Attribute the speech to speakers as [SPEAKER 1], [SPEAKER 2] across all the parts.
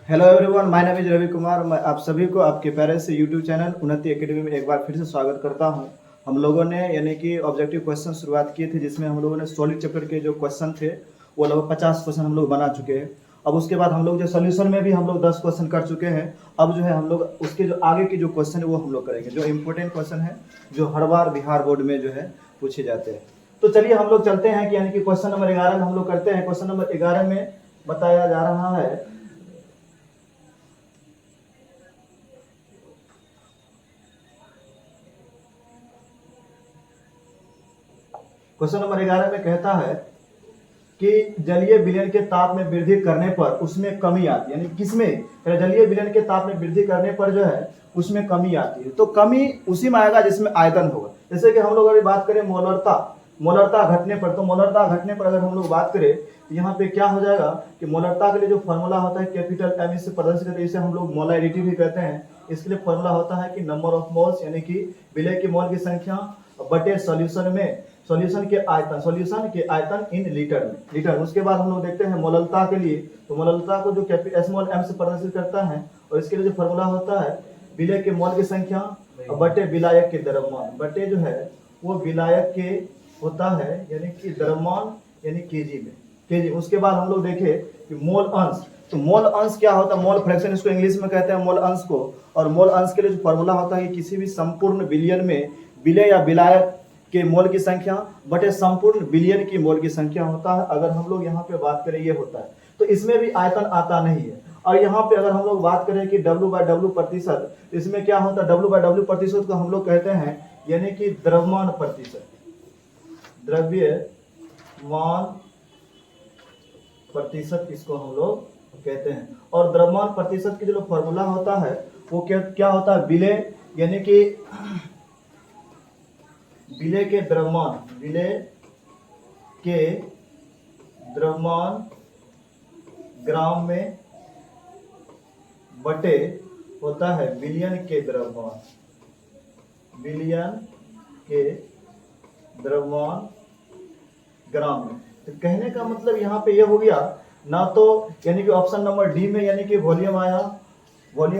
[SPEAKER 1] Hello everyone, my name is Ravi Kumar. मैं आप सभी को आपके प्यारे से यूट्यूब चैनल उन्नति एकेडमी में एक बार फिर से स्वागत करता हूं। हम लोगों ने यानी कि ऑब्जेक्टिव क्वेश्चन शुरुआत किए थे, जिसमें हम लोगों ने सॉलिड चैप्टर के जो क्वेश्चन थे वो लगभग 50 क्वेश्चन हम लोग बना चुके हैं। अब उसके बाद हम लोग जो सोल्यूशन में भी हम लोग 10 क्वेश्चन कर चुके हैं। अब जो है हम लोग उसके जो आगे के जो क्वेश्चन है वो हम लोग करेंगे, जो इम्पोर्टेंट क्वेश्चन है, जो हर बार बिहार बोर्ड में जो है पूछे जाते हैं। तो चलिए हम लोग चलते हैं कि यानी कि क्वेश्चन नंबर 11 में हम लोग करते हैं। क्वेश्चन नंबर 11 में बताया जा रहा है, क्वेश्चन नंबर 11 में कहता है कि जलीय विलयन के ताप में वृद्धि करने पर उसमें कमी आती है। यानी किसमें? जलीय विलयन के ताप में वृद्धि करने पर जो है उसमें कमी आती है। तो कमी उसी में आएगा जिसमें आयतन होगा। जैसे कि हम लोग अगर बात करें मोलरता घटने पर, तो मोलरता घटने पर अगर हम लोग बात करें तो यहाँ पे क्या हो जाएगा कि मोलरता के लिए जो फॉर्मूला होता है कैपिटल एम, इससे प्रदर्शित करते हैं, इसे हम लोग मोलैरिटी भी कहते हैं। इसके लिए फॉर्मूला होता है कि नंबर ऑफ मोल्स यानी कि विलय के मोल की संख्या बटे सॉल्यूशन के आयतन इन लीटर। उसके बाद हम लोग देखते हैं मोललता के लिए, तो मोललता को जो स्मॉल एम से प्रदर्शित करता है, और इसके लिए जो फॉर्मूला होता है विलय के मोल की संख्या बटे विलायक के द्रव्यमान, बटे जो है वो विलायक के होता है यानी कि द्रव्यमान यानी केजी। उसके बाद हम लोग देखे कि मोल अंश, तो मोल अंश क्या होता है? मोल फ्रैक्शन इसको इंग्लिश में कहते हैं, मोल अंश को। और मोल अंश के लिए जो फॉर्मूला होता है कि किसी भी संपूर्ण विलयन में विलय या विलायक के मोल की संख्या बटे संपूर्ण विलयन की मोल की संख्या होता है। अगर हम लोग यहाँ पे बात करें ये होता है, तो इसमें भी आयतन आता नहीं है। और यहाँ पे अगर हम लोग बात करें कि W/W प्रतिशत, इसमें क्या होता है? W/W प्रतिशत को हम लोग कहते हैं यानी कि द्रव्यमान प्रतिशत इसको हम लोग कहते हैं। और द्रव्यमान प्रतिशत की जो फॉर्मूला होता है वो क्या होता है? विलय यानी कि विलय के द्रव्यमान ग्राम में बटे होता है विलयन के द्रव्यमान ग्राम में। तो कहने का मतलब यहाँ पे ये हो गया ना, तो यानी कि ऑप्शन नंबर डी में यानी कि वॉल्यूम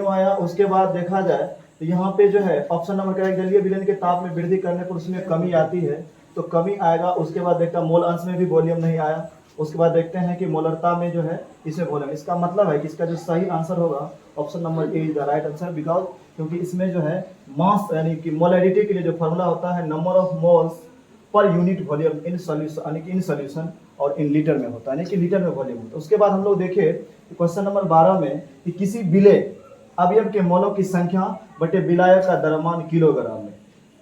[SPEAKER 1] आया। उसके बाद देखा जाए तो यहाँ पे जो है ऑप्शन नंबर क्या है? जलीय विलयन के ताप में वृद्धि करने पर उसमें कमी आती है, तो कमी आएगा। उसके बाद देखता मोल अंश में भी वॉल्यूम नहीं आया। उसके बाद देखते हैं कि मोलरता में जो है इसमें वॉल्यूम। इसका मतलब है कि इसका जो सही आंसर होगा option number A is the right answer, because क्योंकि इसमें जो है मास यानी कि मोलैरिटी के लिए जो फॉर्मूला होता है number of moles per unit volume in solution, यानी कि इन सॉल्यूशन और इन लीटर में होता है, यानी कि लीटर में वॉल्यूम होता है। उसके बाद हम लोग देखे क्वेश्चन नंबर 12 में कि किसी विलय अवयव के मोलों की संख्या बटे विलायक का द्रव्यमान किलोग्राम में,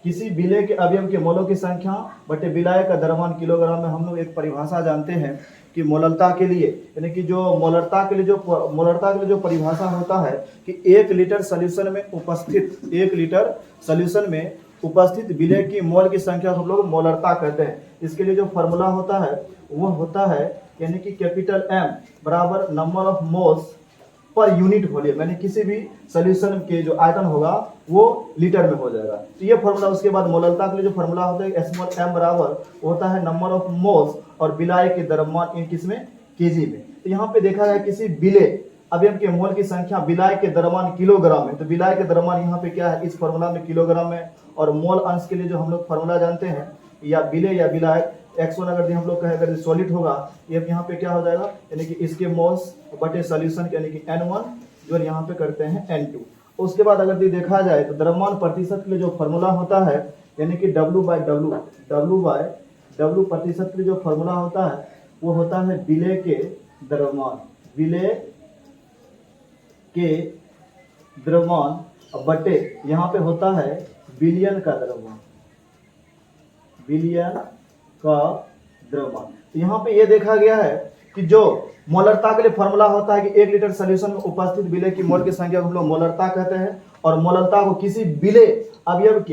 [SPEAKER 1] किसी विलय के अवयव के मोलों की संख्या बटे विलायक का द्रव्यमान किलोग्राम में। हम लोग एक परिभाषा जानते हैं कि मोललता के लिए, यानी कि जो मोलरता के लिए जो परिभाषा होता है कि 1 लीटर सॉल्यूशन में उपस्थित विलय की मोल की संख्या हम लोग मोलरता कहते हैं। इसके लिए जो फॉर्मूला होता है वो होता है यानी कि कैपिटल एम बराबर number of moles per unit volume, यानी किसी भी सॉल्यूशन के जो आयतन होगा वो लीटर में हो जाएगा। तो ये फॉर्मूला। उसके बाद मोललता के लिए जो फॉर्मूला होता है स्मॉल एम बराबर होता है नंबर ऑफ मोल्स और विलायक के द्रव्यमान इन किसमें? केजी में। तो यहाँ पे देखा जाए किसी विलय अवयव के मोल की संख्या विलायक के द्रव्यमान किलोग्राम में, तो विलायक के द्रव्यमान यहाँ पे क्या है? इस फॉर्मूला में किलोग्राम में। और मोल अंश के लिए जो हम लोग फॉर्मूला जानते हैं या विलय या विलायक x1 अगर हम लोग कहें अगर सॉलिड होगा, ये यहाँ पे क्या हो जाएगा? यानी कि इसके मोल्स बटे सॉल्यूशन यानी कि N1 जो यहाँ पे करते हैं N2। उसके बाद अगर देखा जाए तो द्रव्यमान प्रतिशत के लिए जो फॉर्मूला होता है यानी कि W प्रतिशत के लिए जो फॉर्मूला होता है वो होता है विलय के द्रव्यमान बटे यहाँ पे होता है विलयन का द्रव्यमान। तो यहाँ पे ये देखा गया है कि जो मोलरता के लिए फॉर्मूला होता है कि 1 लीटर सॉल्यूशन में उपस्थित विलय की मोल की संख्या को हम लोग मोलरता कहते हैं। और मोलरता को किसी विलय अवयव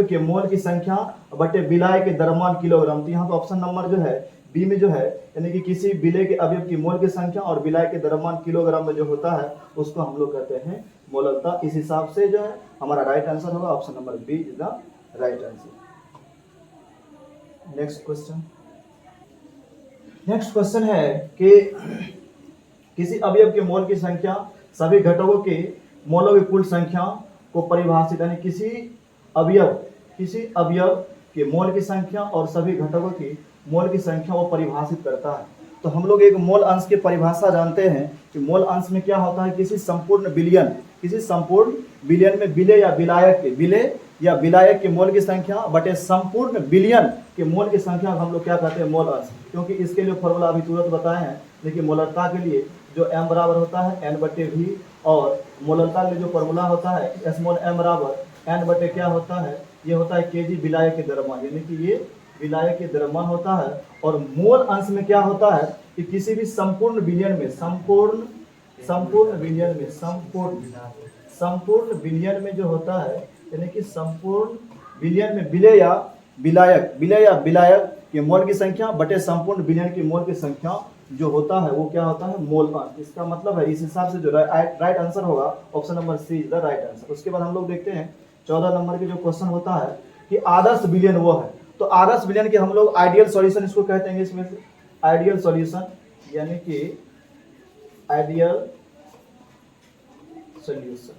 [SPEAKER 1] के मोल की संख्या बटे विलायक के द्रव्यमान किलोग्राम। तो यहाँ पे ऑप्शन नंबर जो है बी में जो है यानी कि किसी विलय के अवयव की मोल की संख्या और विलायक के द्रव्यमान किलोग्राम में जो होता है उसको हम लोग कहते हैं मोलरता। इस हिसाब से जो है हमारा राइट आंसर होगा option number B is the right answer. Next question है कि किसी अवयव के मोल की संख्या सभी घटकों के मोलों की कुल संख्या को परिभाषित, यानी किसी अवयव के मोल की संख्या और सभी घटकों की मोल की संख्या वो परिभाषित करता है। तो हम लोग एक मोल अंश की परिभाषा जानते हैं कि मोल अंश में क्या होता है, किसी संपूर्ण बिलियन में बिले या विलायक के मोल की संख्या बटे संपूर्ण बिलियन के मोल की संख्या हम लोग क्या कहते हैं, मोल अंश। क्योंकि इसके लिए फॉर्मूला अभी तुरंत बताए हैं, लेकिन मोलरता के लिए जो m बराबर होता है n/v, और मोलरता के लिए जो फॉर्मूला होता है स्मॉल m बराबर n बटे क्या होता है, ये होता है kg विलायक के द्रव्यमान, यानी कि ये विलायक के द्रव्यमान होता है। और मोल अंश में क्या होता है कि किसी भी संपूर्ण बिलियन में जो होता है, यानी कि संपूर्ण बिलियन में बिले या विलायक के मोल की संख्या बटे संपूर्ण बिलियन की मोल की संख्या जो होता है वो क्या होता है, मोल अंश। इसका मतलब है इस हिसाब से जो राइट आंसर होगा option number C is the right answer. उसके बाद हम लोग देखते हैं 14 नंबर के जो क्वेश्चन होता है कि आदर्श बिलियन वो है। तो आदर्श बिलियन के हम लोग आइडियल सॉल्यूशन इसको कहते हैं, इसमें से आइडियल सॉल्यूशन, यानी कि आइडियल सॉल्यूशन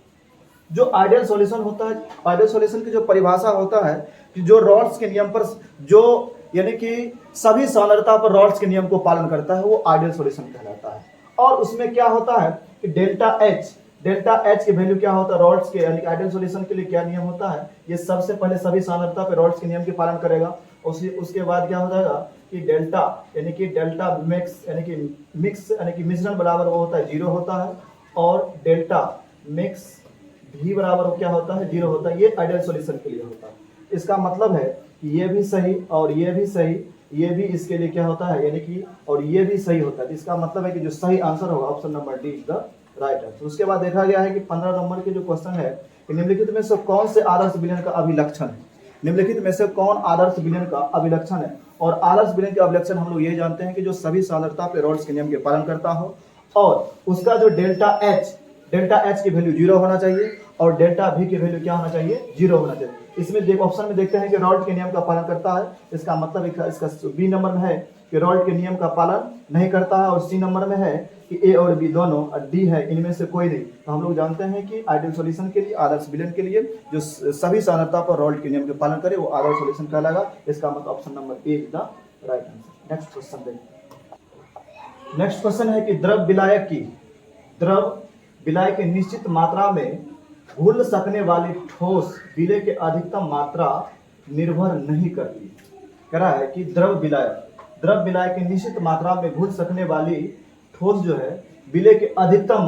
[SPEAKER 1] जो आइडियल सॉल्यूशन होता है, आइडियल सॉल्यूशन की जो परिभाषा होता है कि जो रॉल्स के नियम पर जो यानी कि सभी सांद्रता पर रॉल्स के नियम को पालन करता है वो आइडियल सॉल्यूशन कहलाता है। और उसमें क्या होता है कि डेल्टा एच की वैल्यू क्या होता है, रॉल्स के यानी कि आइडियल सॉल्यूशन के लिए क्या नियम होता है, ये सबसे पहले सभी सांद्रता पर रॉल्स के नियम के पालन करेगा। उसके बाद क्या हो जाएगा कि डेल्टा मिक्स यानी कि मिश्रण बराबर वो होता है 0 होता है, और डेल्टा मिक्स भी बराबर क्या होता है 0 होता है। ये आइडियल सॉल्यूशन के लिए होता है। इसका मतलब है कि ये भी सही और ये भी सही, ये भी इसके लिए क्या होता है, यानी कि और ये भी सही होता है। इसका मतलब है कि जो सही आंसर होगा option number D is the right answer. उसके बाद देखा गया है कि 15 नंबर के जो क्वेश्चन है कि निम्नलिखित में से कौन से आदर्श बिलियन का अभिलक्षण है, निम्नलिखित में से कौन आदर्श बिलियन का अभिलक्षण है। और आदर्श बिलियन के अभिलक्षण हम लोग ये जानते हैं कि जो सभी सांद्रता पे रॉल्स के नियम के पालन करता हो, और उसका जो डेल्टा एच की वैल्यू 0 होना चाहिए, और डेल्टा भी की वैल्यू क्या होना चाहिए, 0 होना चाहिए। इसमें ऑप्शन में देखते हैं कि रॉल्ट के नियम का पालन करता है, इसका मतलब इसका बी नंबर में है कि रॉल्ट के नियम का पालन नहीं करता है, और सी नंबर में है कि ए और बी दोनों, और डी है इनमें से कोई नहीं। तो हम लोग जानते हैं कि आइडियल सॉल्यूशन के लिए, आदर्श बिलियन के लिए जो सभी सांद्रता पर रॉल्ट के नियम के पालन करे वो आदर्श सॉल्यूशन कहलाएगा। इसका मतलब option number A is the right answer. Next question देखिए। नेक्स्ट क्वेश्चन है कि द्रव विलायक की निश्चित मात्रा में घुल सकने वाली ठोस विलय के अधिकतम मात्रा निर्भर नहीं करती। कह रहा है कि द्रव विलायक की निश्चित मात्रा में घुल सकने वाली ठोस जो है विलय के अधिकतम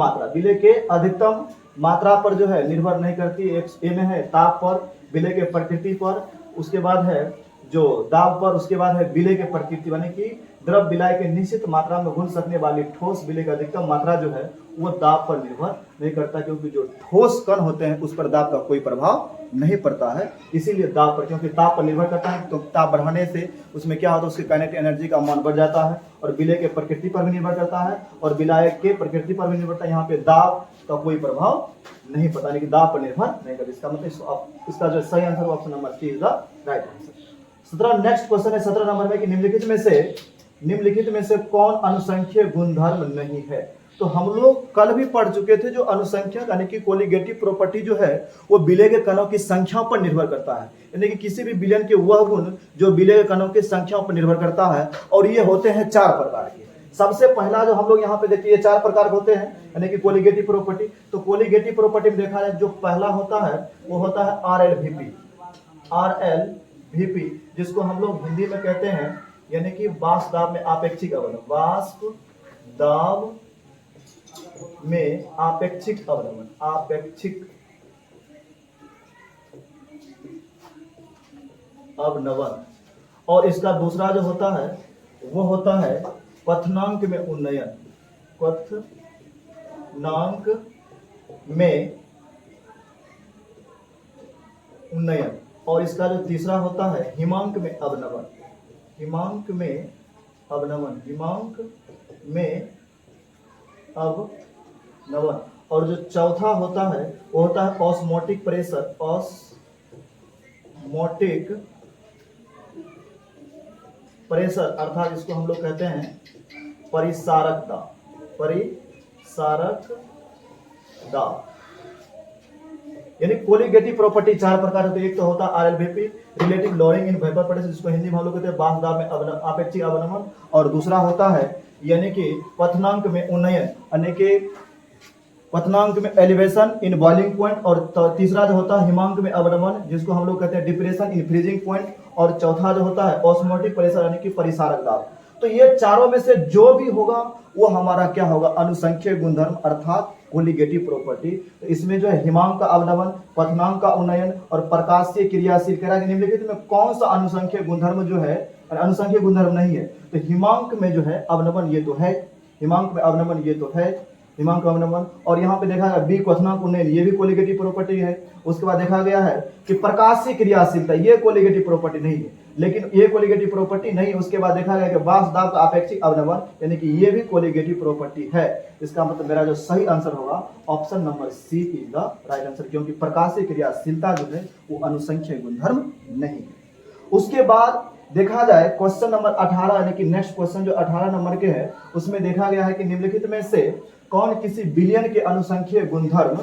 [SPEAKER 1] मात्रा पर जो है निर्भर नहीं करती। ए में है ताप पर, विलय के प्रकृति पर, उसके बाद है जो दाब पर, उसके बाद है विलय के प्रकृति, यानी कि द्रव विलय के निश्चित मात्रा में घुल सकने वाली ठोस विलय की अधिकतम मात्रा जो है वो दाब पर निर्भर नहीं करता, क्योंकि जो ठोस कण होते हैं उस पर दाब का कोई प्रभाव नहीं पड़ता है। इसीलिए दाब पर, क्योंकि ताप पर निर्भर करता है, तो ताप बढ़ाने से उसमें क्या होता है, उसकी काइनेटिक एनर्जी का मान बढ़ जाता है। और विलय के प्रकृति पर भी निर्भर करता है, और विलायक के प्रकृति पर भी निर्भर करता है। यहाँ पे दाब का कोई प्रभाव नहीं पड़ता, लेकिन दाब पर निर्भर नहीं करता। इसका मतलब इसका जो सही answer option number C is the right answer. 17 next question है 17 नंबर में कि निम्नलिखित में से कौन अनुसंख्यक गुणधर्म नहीं है। तो हम लोग कल भी पढ़ चुके थे जो अनुसंख्यक यानी कि कोलिगेटिव प्रॉपर्टी जो है वो विलय के कणों की संख्या पर निर्भर करता है, यानी कि किसी भी विलयन के वह गुण जो विलय के कणों की संख्या पर निर्भर करता है। और ये होते हैं 4 प्रकार के। सबसे पहला जो हम लोग यहाँ पे देखिए 4 प्रकार के होते हैं, यानी कि कोलिगेटिव प्रॉपर्टी। तो कोलिगेटिव प्रॉपर्टी में देखा जाए जो पहला होता है वो होता है RLVP, जिसको हम लोग हिंदी में कहते हैं यानी कि वाष्प दाब में आपेक्षिक अवनमन, वाष्प दाब में आपेक्षिक अवनमन। और इसका दूसरा जो होता है वो होता है क्वथनांक में उन्नयन, और इसका जो तीसरा होता है हिमांक में अवनमन। और जो चौथा होता है वो होता है ऑस्मोटिक प्रेशर, अर्थात इसको हम लोग कहते हैं परिसारकता। प्रसारक दाब। यानी कोलिगेटिव प्रॉपर्टी चार प्रकार होती है। एक तो होता है RLVP, relative lowering in vapour pressure, जिसको हिंदी में हम लोग कहते हैं बाह्य दाब में अपेक्षिक अवनमन, और दूसरा होता है यानी कि पथनांक में उन्नयन, यानी कि पथनांक में एलिवेशन इन बॉइलिंग पॉइंट, और तीसरा जो होता है हिमांक में अवनमन, जिसको हम लोग कहते हैं डिप्रेशन इन फ्रीजिंग पॉइंट, और चौथा जो होता है ऑस्मोटिक प्रेशर यानी कि परिसारक दाब। तो ये चारों में से जो भी होगा वो हमारा क्या होगा, अनुसंख्यिकीय गुणधर्म अर्थात कोलिगेटिव प्रॉपर्टी। तो इसमें जो है हिमांक का अवनमन, पथनांक का उन्नयन और प्रकाशीय क्रियाशीलता के निम्नलिखित में कौन सा अनुसंख्यिकीय गुणधर्म जो है, अनुसंख्यिकीय गुणधर्म नहीं है। तो हिमांक में जो है अवनमन ये तो है, हिमांक में अवनमन ये तो है, हिमांक अवनमन, और यहाँ पे देखा गया बी क्वथनांक उन्नयन, ये भी कोलिगेटिव प्रॉपर्टी है। उसके बाद देखा गया है कि प्रकाशीय क्रियाशीलता, ये कोलिगेटिव प्रॉपर्टी नहीं है, लेकिन ये कोलिगेटिव प्रॉपर्टी नहीं। उसके बाद देखा गया कि बाह्य दाब का अपेक्षिक अवनमन, यानी कि ये भी कोलिगेटिव प्रॉपर्टी है। इसका मतलब मेरा जो सही आंसर होगा option number C is the right answer, क्योंकि प्रकाशीय क्रियाशीलता जो है वो अनुसंख्यिकीय गुणधर्म नहीं है। उसके बाद देखा जाए क्वेश्चन नंबर 18, यानी कि नेक्स्ट क्वेश्चन जो 18 नंबर के है, उसमें देखा गया है कि निम्नलिखित में से कौन किसी विलयन के अनुसंख्यिकीय गुणधर्म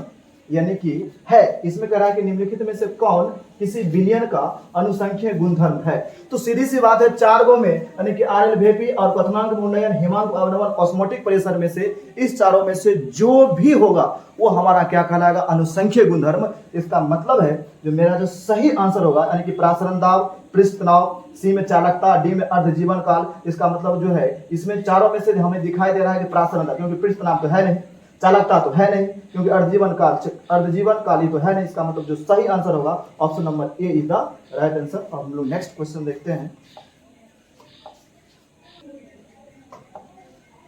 [SPEAKER 1] यानी कि है। इसमें कह रहा है कि निम्नलिखित में से कौन किसी विलयन का अनुसंख्यिकीय गुणधर्म है। तो सीधी सी बात है, चार गो में यानी कि आरएलवीपी और क्वथनांक में उन्नयन, हिमांक अवनमन, ऑस्मोटिक प्रेशर में से इस चारों में से जो भी होगा वो हमारा क्या कहलाएगा, अनुसंख्यिकीय गुणधर्म। इसका मतलब है जो मेरा जो सही आंसर होगा यानी कि प्रासरण दाब, पृष्ठ तनाव, सी में चालकता, डी में अर्ध जीवन काल। इसका मतलब जो है इसमें चारों में से हमें दिखाई दे रहा है कि प्रासरण दाब, क्योंकि पृष्ठ तनाव तो है नहीं, चालकता तो है नहीं, क्योंकि अर्धजीवन काल ही तो है नहीं। इसका मतलब जो सही आंसर होगा option number A is the right answer. अब हम लोग नेक्स्ट क्वेश्चन देखते हैं।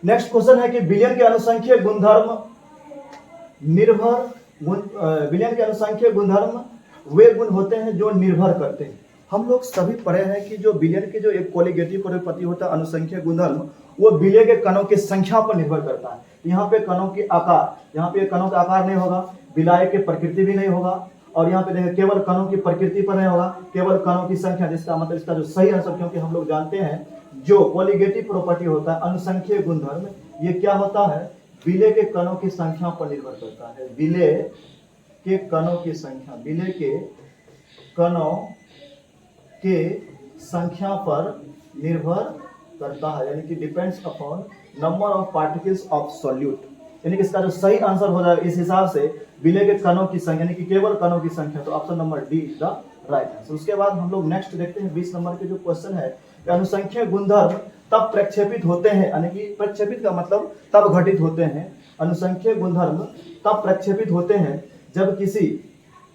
[SPEAKER 1] नेक्स्ट क्वेश्चन है कि विलयन के अनुसंख्यिकीय गुणधर्म विलयन के अनुसंख्यिकीय गुणधर्म वे गुण होते हैं जो निर्भर करते हैं। हम लोग सभी पढ़े हैं कि जो विलयन के जो एक कोलिगेटिव प्रॉपर्टी होता है अनुसंख्यिकीय गुणधर्म, वो विलय के कणों की संख्या पर निर्भर करता है। यहाँ पे कणों की आकार, यहाँ पे कणों का आकार नहीं होगा, विलय के प्रकृति भी नहीं होगा, और यहाँ पे देखिए केवल कणों की प्रकृति पर नहीं होगा, केवल कणों की संख्या। जिसका मतलब इसका जो सही आंसर, क्योंकि हम लोग जानते हैं जो कोलिगेटिव प्रॉपर्टी होता है अनुसंख्यिकीय गुणधर्म, ये क्या होता है, विलय के कणों की संख्या पर निर्भर करता है। विलय के कणों की संख्या, विलय के कणों के संख्या पर निर्भर करता है, यानी कि depends upon number of particles of solute. यानी कि इसका जो सही आंसर हो जाएगा इस हिसाब से विलय के कणों की संख्या, यानी कि केवल कणों की संख्या। तो option number D is the right answer. उसके बाद हम लोग नेक्स्ट देखते हैं 20 नंबर के जो क्वेश्चन है, अनुसंख्यिकीय गुणधर्म तब प्रक्षेपित होते हैं, यानी कि प्रक्षेपित का मतलब तब घटित होते हैं। अनुसंख्यिकीय गुणधर्म तब प्रक्षेपित होते हैं जब किसी,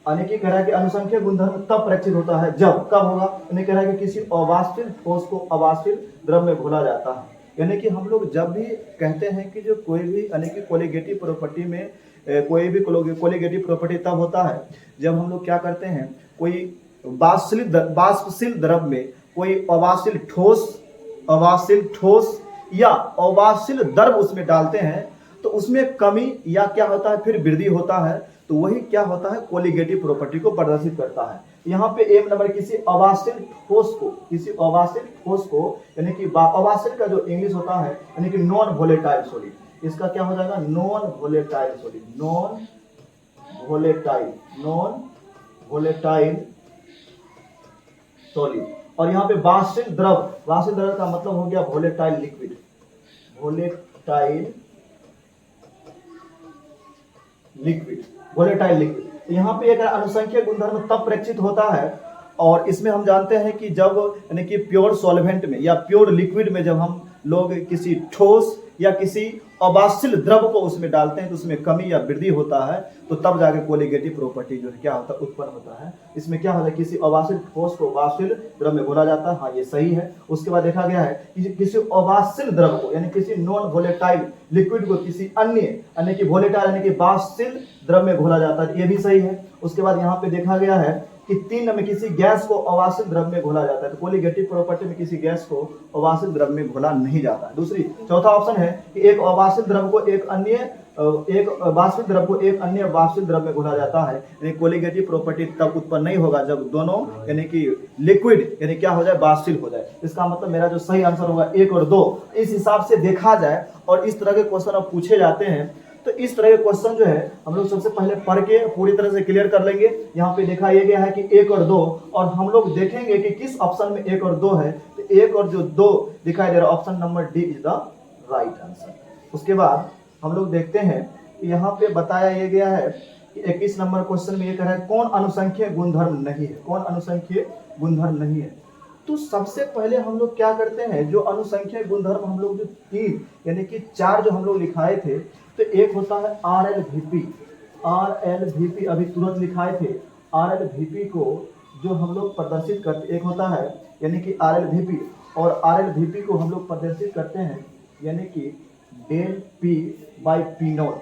[SPEAKER 1] यानी कि कह रहा है कि अनुसंख्यिकीय गुणधर्म तब प्रक्षेपित होता है जब, कब होगा, यानी कह रहा है कि किसी अवाष्पिल ठोस को अवाष्पिल द्रव में घोला जाता है। यानी कि हम लोग जब भी कहते हैं कि जो कोई भी यानी कि कोलिगेटिव प्रॉपर्टी में कोई भी कोलिगेटिव प्रॉपर्टी तब होता है जब हम लोग क्या करते हैं, कोई वाष्पशील द्रव में कोई अवाष्पिल ठोस या अवाष्पशील द्रव उसमें डालते हैं, तो उसमें कमी या क्या होता है, फिर वृद्धि होता है। तो वही क्या होता है, कोलिगेटिव प्रॉपर्टी को प्रदर्शित करता है। यहाँ पे एम नंबर किसी अवाष्पशील ठोस को यानी कि अवाष्पशील का जो इंग्लिश होता है यानी कि नॉन वोलेटाइल सॉलिड, इसका क्या हो जाएगा, नॉन वोलेटाइल सॉलिड। और यहाँ पे वाष्पशील द्रव का मतलब हो गया वोलेटाइल लिक्विड। तो यहाँ पे एक अनुसंख्यिकीय गुणधर्म तब प्रक्षेपित होता है, और इसमें हम जानते हैं कि जब यानी कि प्योर सॉल्वेंट में या प्योर लिक्विड में जब हम लोग किसी ठोस या किसी अवाष्पशील द्रव को उसमें डालते हैं तो उसमें कमी या वृद्धि होता है, तो तब जाके कोलिगेटिव प्रॉपर्टी जो है क्या होता है, उत्पन्न होता है। इसमें क्या होता है, किसी अवाष्पशील ठोस को अवाष्पशील द्रव में घोला जाता है। हाँ, ये सही है। उसके बाद देखा गया है कि किसी अवाष्पशील द्रव को यानी किसी नॉन वोलेटाइल लिक्विड को किसी अन्य यानी कि वोलेटाइल यानी कि वाष्पशील द्रव में घोला जाता है, ये भी सही है। उसके बाद यहाँ पे देखा गया है कि 3 में किसी गैस को अवाष्पशील द्रव में घोला जाता है। तो कोलिगेटिव प्रॉपर्टी में किसी गैस को अवाष्पशील द्रव में घोला नहीं जाता है। चौथा ऑप्शन है कि एक वाष्पशील द्रव को एक अन्य वाष्पशील द्रव में घोला जाता है। यानी कोलिगेटिव प्रॉपर्टी तब उत्पन्न नहीं होगा जब दोनों यानी कि लिक्विड यानी क्या हो जाए, वाष्पशील हो जाए। इसका मतलब मेरा जो सही आंसर होगा 1 और 2। इस हिसाब से देखा जाए और इस तरह के क्वेश्चन अब पूछे जाते हैं तो इस तरह के क्वेश्चन जो है हम लोग सबसे पहले पढ़ के पूरी तरह से क्लियर कर लेंगे। यहाँ पे दिखाया गया है कि 1 और 2, और हम लोग देखेंगे कि किस ऑप्शन में 1 और 2 है। तो 1 और जो 2 दिखाई दे रहा है, option number D is the right answer. उसके बाद हम लोग देखते हैं कि यहाँ पे बताया ये गया है कि 21 नंबर क्वेश्चन में ये कह रहा है कौन अनुसंख्यीय गुणधर्म नहीं है, कौन अनुसंख्यीय गुणधर्म नहीं है। तो सबसे पहले हम लोग क्या करते हैं, जो अनुसंख्यीय गुणधर्म हम लोग जो 3 यानी कि 4 जो हम लोग लिखाए थे, तो एक होता है RLVP, RLVP अभी तुरंत लिखाए थे। RLVP को जो हम लोग प्रदर्शित करते, एक होता है यानी कि RLVP, और RLVP को हम लोग प्रदर्शित करते हैं यानी कि del P by P naught,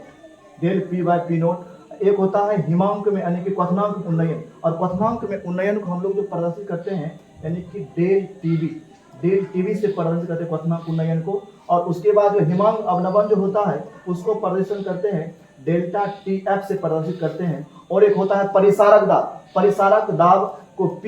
[SPEAKER 1] del P by P naught. एक होता है हिमांक में यानी कि क्वथनांक उन्नयन, और क्वथनांक में उन्नयन को हम लोग जो प्रदर्शित करते हैं यानी कि डेल टीवी से प्रदर्शित करते हैं क्वथनांक उन्नयन को। और उसके बाद जो हिमांक अवनमन जो होता है उसको प्रदर्शन करते हैं डेल्टा TF से प्रदर्शित करते हैं। और एक होता है परिसारक दाब, परिसारक दाब को P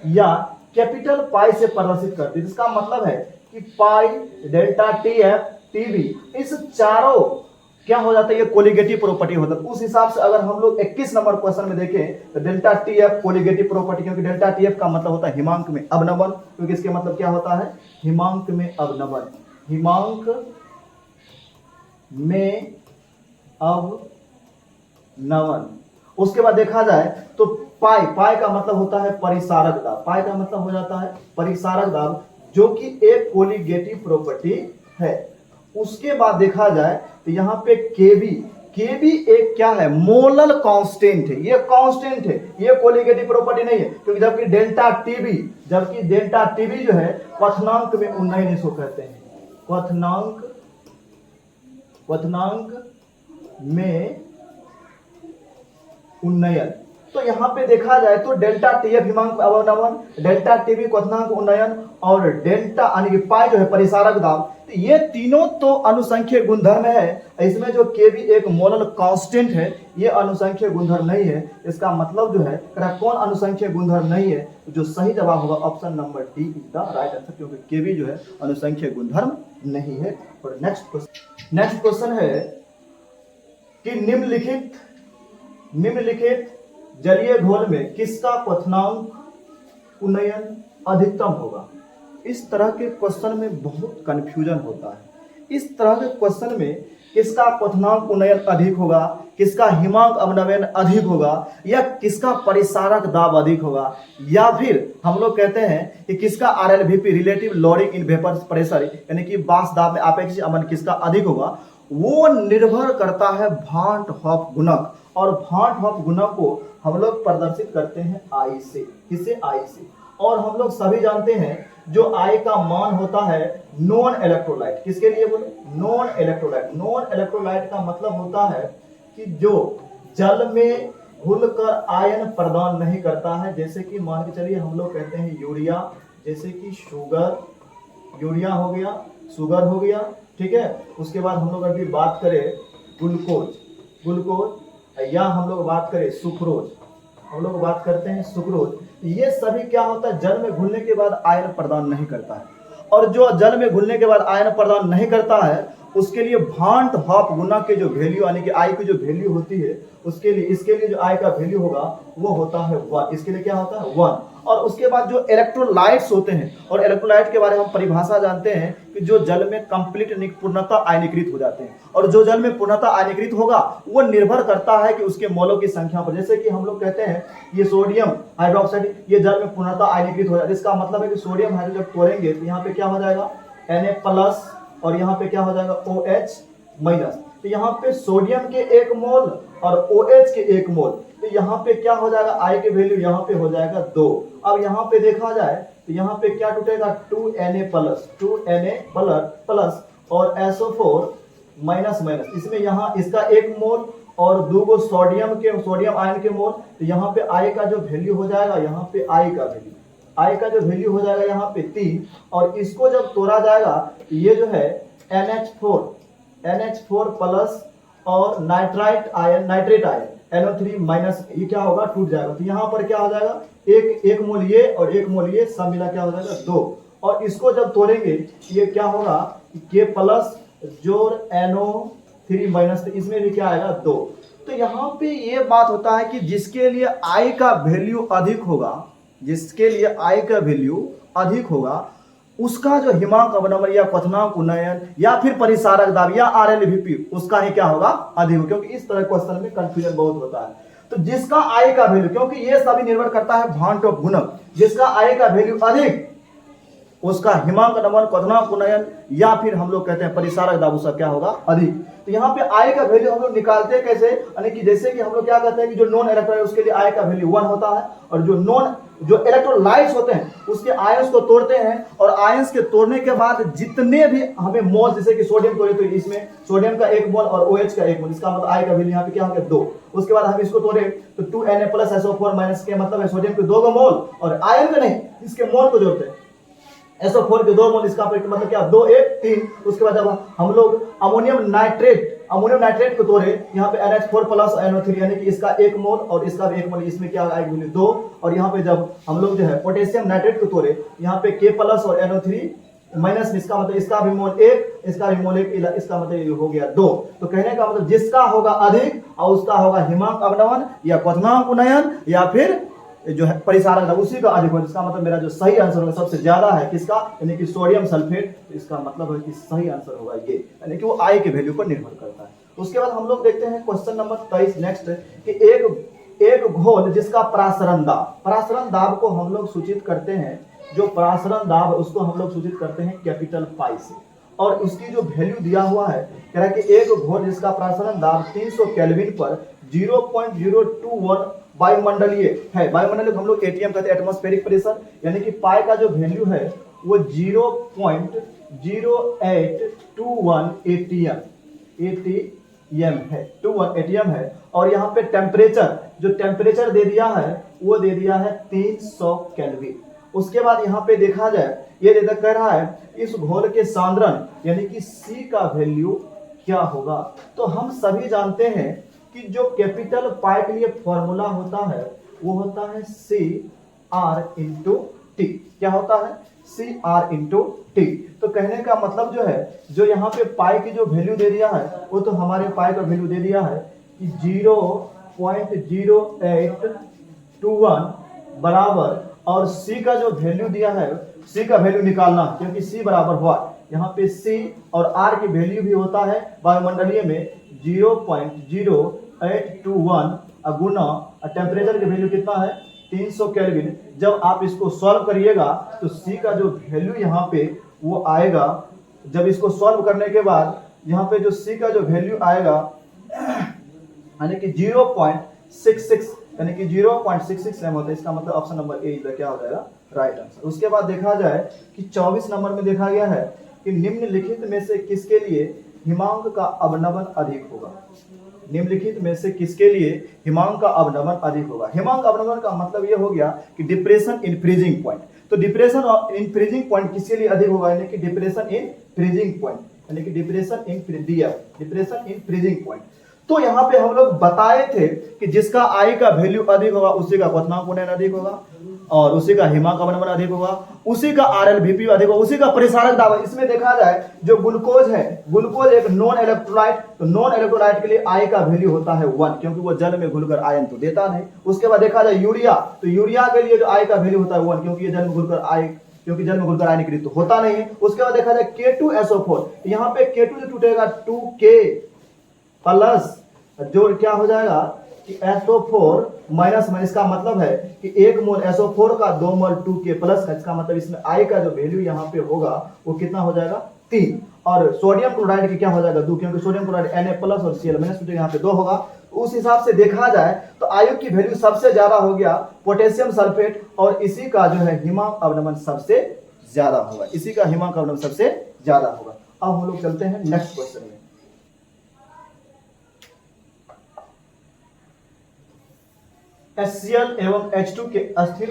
[SPEAKER 1] या कैपिटल पाई से प्रदर्शित करते हैं, जिसका मतलब है कि पाई, डेल्टा TF, टीवी, इस चारों क्या हो जाता है, ये कोलिगेटिव प्रॉपर्टी होता है। उस हिसाब से अगर हम लोग 21 नंबर क्वेश्चन में देखें तो डेल्टा TF कोलिगेटिव प्रॉपर्टी, क्योंकि डेल्टा TF का मतलब होता है हिमांक में अवनमन, क्योंकि इसके मतलब क्या होता है, हिमांक में अवनमन, हिमांक में अवनमन। उसके बाद देखा जाए तो पाई, पाई का मतलब होता है परिसारक दाब, पाई का मतलब हो जाता है परिसारक दाब, जो कि एक कोलिगेटिव प्रॉपर्टी है। उसके बाद देखा जाए तो यहाँ पे केबी, केबी एक क्या है, मोलल कांस्टेंट है, ये कांस्टेंट है, ये कोलिगेटिव प्रॉपर्टी नहीं है। क्योंकि जबकि डेल्टा टीबी जो है क्वथनांक में उन्नयन इसको कहते हैं, क्वथनांक में उन्नयन। तो यहाँ पे देखा जाए तो डेल्टा TF हिमांक अवनमन, डेल्टा टीबी क्वथनांक उन्नयन, और डेल्टा यानी कि पाई जो है परिसारक दाब, तो ये तीनों तो अनुसंख्यीय गुणधर्म है। इसमें जो केबी एक मोलल कांस्टेंट है, ये अनुसंख्यीय गुणधर्म नहीं है। इसका मतलब जो है कौन अनुसंख्यीय गुणधर्म नहीं है, जो सही जवाब होगा option number D is the right answer, क्योंकि केबी जो है अनुसंख्यीय गुणधर्म नहीं है। और नेक्स्ट क्वेश्चन है कि निम्नलिखित जलीय घोल में किसका क्वथनांक उन्नयन अधिकतम होगा। इस तरह के क्वेश्चन में बहुत कंफ्यूजन होता है। इस तरह के क्वेश्चन में किसका क्वथनांक उन्नयन अधिक होगा, किसका हिमांक अवनमन अधिक होगा, या किसका परिसारक दाब अधिक होगा, या फिर हम लोग कहते हैं कि किसका RLVP रिलेटिव लोडिंग इन वेपर प्रेशर यानी कि बास दाब में आपेक्षिक अवनमन किसका अधिक होगा, वो निर्भर करता है भांट हॉफ गुणक। और भांट हॉफ गुणक को हम लोग प्रदर्शित करते हैं I से, किसे I से। और हम लोग सभी जानते हैं जो I का मान होता है नॉन इलेक्ट्रोलाइट, किसके लिए बोले, नॉन इलेक्ट्रोलाइट। नॉन इलेक्ट्रोलाइट का मतलब होता है कि जो जल में घुलकर आयन प्रदान नहीं करता है, जैसे कि मान के चलिए हम लोग कहते हैं यूरिया, जैसे कि शुगर, यूरिया हो गया, शुगर हो गया, ठीक है। उसके बाद हम लोग अभी बात करें ग्लूकोज, या हम लोग बात करें सुक्रोज, हम लोग बात करते हैं सुक्रोज। ये सभी क्या होता है, जल में घुलने के बाद आयन प्रदान नहीं करता है। और जो जल में घुलने के बाद आयन प्रदान नहीं करता है, उसके लिए भांट हॉफ गुणक के जो वैल्यू यानी कि I की जो वैल्यू होती है, उसके लिए इसके लिए जो I का वैल्यू होगा वो होता है 1। इसके लिए क्या होता है 1। और उसके बाद जो इलेक्ट्रोलाइट्स होते हैं, और इलेक्ट्रोलाइट के बारे में हम परिभाषा जानते हैं कि जो जल में कंप्लीट पूर्णतः आयनीकृत हो जाते हैं। और जो जल में पूर्णतः आयनीकृत होगा वो निर्भर करता है कि उसके मोलों की संख्या पर। जैसे कि हम लोग कहते हैं ये सोडियम हाइड्रोक्साइड, ये जल में पूर्णतः आयनीकृत हो जाता है। इसका मतलब है कि सोडियम हाइड्रोक्साइड जब तोड़ेंगे तो यहाँ पे क्या हो जाएगा Na+, और यहाँ पे क्या हो जाएगा OH-। तो यहाँ पे सोडियम के 1 मोल और OH के 1 मोल, तो यहाँ पे क्या हो जाएगा I के वैल्यू यहाँ पे हो जाएगा 2। अब यहाँ पे देखा जाए तो यहाँ पे क्या टूटेगा 2Na+, और SO4-। इसमें यहाँ इसका 1 मोल और 2 सोडियम आयन के मोल, तो यहाँ पे I का जो वैल्यू हो जाएगा, यहाँ पे I का जो वैल्यू हो जाएगा यहाँ पे 3। और इसको जब तोड़ा जाएगा तो ये जो है NH4+ और नाइट्रेट आयन NO3- ये क्या होगा, टूट जाएगा। तो यहाँ पर क्या हो जाएगा, एक मोल ये और 1 मोल ये, सब मिला क्या हो जाएगा 2। और इसको जब तोड़ेंगे ये क्या होगा K+ जोड़ NO 3 माइनस, इसमें भी क्या आएगा 2। तो यहाँ पे ये बात होता है कि जिसके लिए I का वैल्यू अधिक होगा, जिसके लिए I का वैल्यू अधिक होगा, उसका जो हिमांक अवनमन या क्वथनांक उन्नयन या फिर परिसारक दाब या RLVP उसका ही क्या होगा, अधिक होगा। क्योंकि इस तरह क्वेश्चन में कंफ्यूजन बहुत होता है। तो जिसका I का वैल्यू, क्योंकि ये सभी निर्भर करता है भांट ऑफ गुणक, जिसका I का वैल्यू अधिक उसका हिमांक नमन क्वथनांक उन्नयन या फिर हम लोग कहते हैं परिसारक दाब उसका क्या होगा, अधिक। तो यहाँ पे I का वैल्यू हम लोग निकालते हैं कैसे, यानी कि जैसे कि हम लोग क्या कहते हैं कि जो नॉन इलेक्ट्रॉन है उसके लिए I का वैल्यू 1 होता है, और जो इलेक्ट्रोलाइट्स होते हैं उसके आयंस को तोड़ते हैं, और आयंस के तोड़ने के बाद जितने भी हमें मोल, जैसे कि सोडियम तोड़े तो इसमें सोडियम का 1 मोल और OH का 1 मोल, इसका मतलब I का वैल्यू यहाँ पे क्या हो गया 2। उसके बाद हम इसको तोड़े तो 2Na+SO4- के मतलब है सोडियम के 2 मोल, और आयन का नहीं, इसके मोल को जोड़ते हैं, SO4 के 2 मोल, इसका मतलब क्या 2 1 3। उसके बाद जब हम लोग अमोनियम नाइट्रेट को तोड़े, यहाँ पे NH4+ NO3 यानी कि इसका 1 मोल और इसका भी 1 मोल, इसमें क्या आएगा वैल्यू 2। और यहाँ पे जब हम लोग जो है पोटेशियम नाइट्रेट को तोड़े, यहाँ पे K+ और NO3- इसका मतलब इसका भी मोल 1, इसका भी मोल 1, इसका मतलब हो गया 2। तो कहने का मतलब जिसका होगा अधिक और उसका होगा हिमांक अवनमन या क्वथनांक उन्नयन या फिर जो है परिसारक दाब, उसी का अधिक होगा। इसका मतलब मेरा जो सही आंसर होगा सबसे ज्यादा है किसका, यानी कि सोडियम सल्फेट। तो इसका मतलब है कि सही आंसर होगा ये, यानी कि वो I के वैल्यू पर निर्भर करता है। उसके बाद हम लोग देखते हैं क्वेश्चन नंबर 23 नेक्स्ट, कि एक घोल जिसका परासरण दाब को हम लोग सूचित करते हैं, जो परासरण दाब है उसको हम लोग सूचित करते हैं कैपिटल पाई से, और उसकी जो वैल्यू दिया हुआ है, कह रहा है कि एक घोल जिसका परासरण दाब 300 केल्विन पर 0.021 वायुमंडलीय है, वायुमंडलीय को हम लोग ATM कहते हैं, एटमॉस्फेरिक प्रेशर, यानी कि पाई का जो वैल्यू है वो 0.0821 ATM है, 21 ATM है। और यहाँ पे टेम्परेचर दे दिया है वो दे दिया है 300 केल्विन। उसके बाद यहाँ पे देखा जाए, ये देता कह रहा है इस घोल के सांद्रण यानी कि C का वैल्यू क्या होगा। तो हम सभी जानते हैं कि जो कैपिटल पाई के लिए फॉर्मूला होता है वो होता है CR/T। क्या होता है, CR/T। तो कहने का मतलब जो है, जो यहाँ पे पाई की जो वैल्यू दे दिया है वो तो हमारे पाई का वैल्यू दे दिया है कि 0.0821 बराबर, और C का जो वैल्यू दिया है, C का वैल्यू निकालना, क्योंकि C बराबर हुआ यहाँ पे C और R की वैल्यू भी होता है वायुमंडलीय में 0.0821 गुना टेम्परेचर की वैल्यू कितना है 300 केल्विन। जब आप इसको सॉल्व करिएगा तो C का जो वैल्यू यहाँ पे वो आएगा, जब इसको सॉल्व करने के बाद यहाँ पे जो C का जो वैल्यू आएगा यानी कि 0.66, यानी कि 0.66 एम होता है। इसका मतलब ऑप्शन नंबर ए इधर क्या हो जाएगा, राइट आंसर। उसके बाद देखा जाए कि 24 नंबर में देखा गया है कि निम्नलिखित में से किसके लिए हिमांक का अवनमन अधिक होगा। निम्नलिखित में से किसके लिए हिमांक का अवनमन अधिक होगा। हिमांक अवनमन का मतलब ये हो गया कि डिप्रेशन इन फ्रीजिंग पॉइंट। तो डिप्रेशन इन फ्रीजिंग पॉइंट किसके लिए अधिक होगा, यानी कि डिप्रेशन इन फ्रीजिंग पॉइंट, यानी कि डिप्रेशन इन फ्रीजिंग पॉइंट। तो यहाँ पे हम लोग बताए थे कि जिसका I का वैल्यू अधिक होगा उसी का क्वथनांक उन्नयन अधिक होगा, और उसी का हिमांक अवनमन अधिक होगा, उसी का RLVP अधिक होगा, उसी का परिसारक दाब। इसमें देखा जाए जो ग्लूकोज है, ग्लूकोज एक नॉन इलेक्ट्रोलाइट, तो नॉन इलेक्ट्रोलाइट के लिए I का वैल्यू होता है 1, क्योंकि वो जल में घुलकर आयन तो देता नहीं। उसके बाद देखा जाए यूरिया, तो यूरिया के लिए जो I का वैल्यू होता है 1, क्योंकि ये जल में घुलकर आयनीकृत तो होता नहीं है। उसके बाद देखा जाए K2SO4, यहाँ पे K2 जो टूटेगा 2K प्लस जो क्या हो जाएगा कि SO4 माइनस में, इसका मतलब है कि 1 मोल SO4 का 2 मोल 2K प्लस का, इसका मतलब इसमें I का जो वैल्यू यहाँ पे होगा वो कितना हो जाएगा 3। और सोडियम क्लोराइड की क्या हो जाएगा 2, क्योंकि सोडियम क्लोराइड Na+ और Cl- यहाँ पे 2 होगा। उस हिसाब से देखा जाए तो आयु की वैल्यू सबसे ज्यादा हो गया पोटेशियम सल्फेट, और इसी का जो है हिमांक अवनमन सबसे ज्यादा होगा, इसी का हिमांक अवनमन सबसे ज्यादा होगा। अब हम लोग चलते हैं नेक्स्ट क्वेश्चन में। HCl एवं H2 के अस्थिर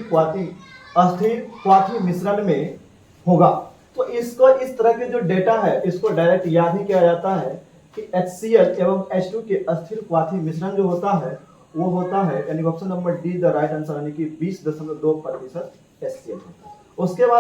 [SPEAKER 1] क्वाथी मिश्रण में होगा। तो इसको इस तरह के जो डेटा है इसको डायरेक्ट याद ही किया जाता है कि HCl एवं H2 के अस्थिर क्वाथी मिश्रण जो होता है वो होता है, यानी option number D the right answer, यानी कि 20.2% HCl होता है। उसके बाद